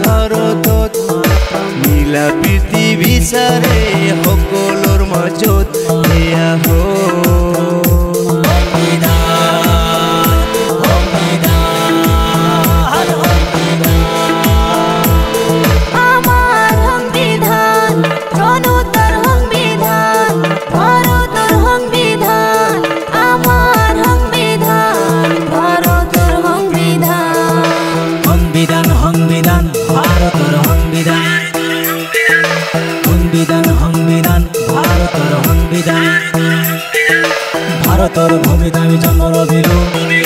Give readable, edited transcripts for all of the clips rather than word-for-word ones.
ভাৰতত নীলা প্ৰীতি বিচাৰে সকলোৰ মাজত এয়া ভাৰতৰ ভূমিত আমি জন্ম লভিলো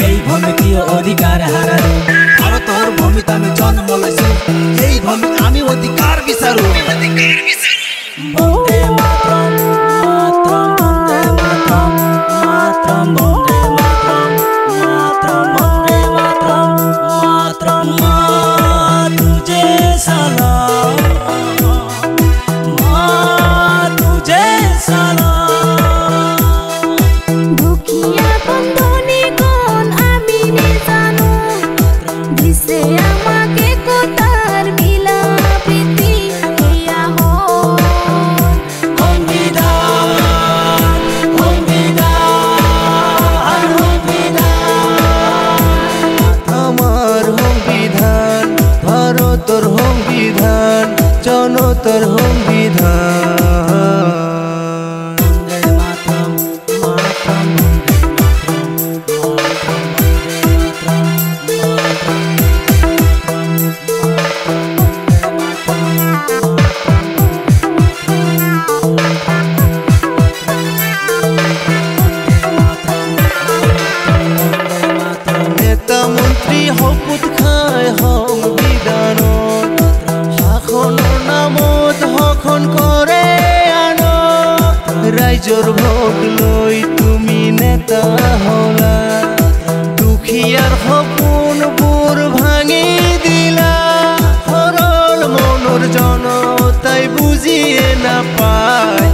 এই ভূমি কিয় অধিকাৰ হাৰালো ভাৰতৰ ভূমিত আমি জন্ম লৈছো এই ভূমিত আমি অধিকাৰ বিচাৰো বন্দে মাতৰম মাতৰম বন্দে মাতৰম মাতৰম বন্দে মাতৰম মাতৰম বন্দে মাতৰম মাতৰম মা তুঝে সালাম মা তুঝে সালাম জনতাৰ সংবিধান নেতা মন্ত্ৰী শপত খায় সংবিধান নামত শাসন কৰে আন ৰাইজৰ ভোট লৈ তুমি নেতা হলা দুখীয়াৰ সপোনবোৰ ভাঙি দিলা সৰল মনৰ জনতাই বুজিয়ে নাপায়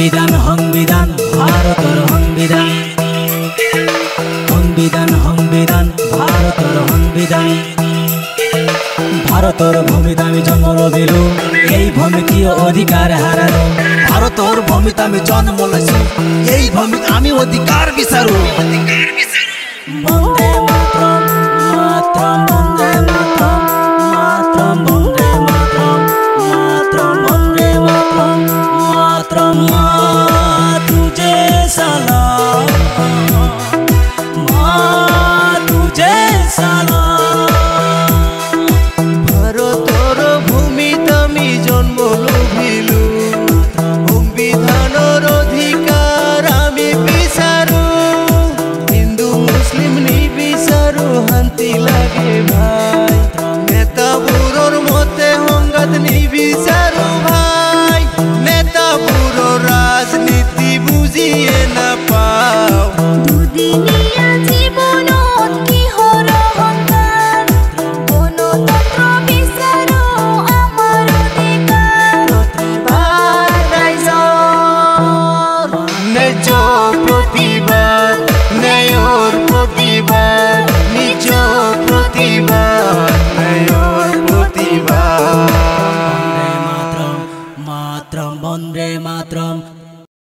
সংবিধান সংবিধান ভাৰতেৰ সংবিধান সংবিধান সংবিধান ভাৰতেৰ সংবিধান ভাৰতেৰ ভূমিত আমি জন্ম লভিলো এই ভূমি কিয় অধিকাৰ হাৰালো ভাৰতেৰ ভূমিত আমি জন্ম লৈছো এই ভূমিত আমি অধিকাৰ বিচাৰো বন্দে মাতৰম মাতৰম